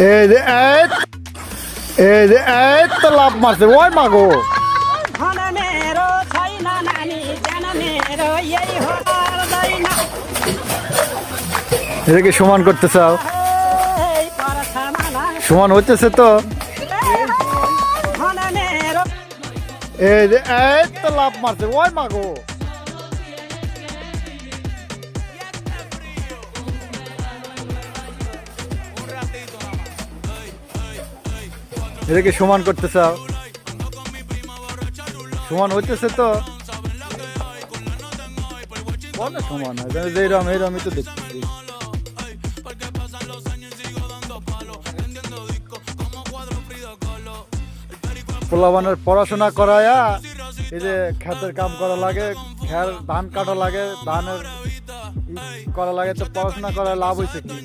এই যে এই তো লাভ মারছে ওই মাগো এটাকে সমান করতে চাও সমান হইতেছে তো এই যে এই তো লাভ মারছে ওই মাগো এটাকে সমান করতে চাও সমান হইতেছে তো সমান হয় এইরকম এইরকমই তো দেখতেছি পোলাবানের পড়াশোনা করায়া এই যে ক্ষেতের কাম করা লাগে ধান কাটা লাগে ধানের করা লাগে তো পড়াশোনা করায় লাভ হয়েছে কি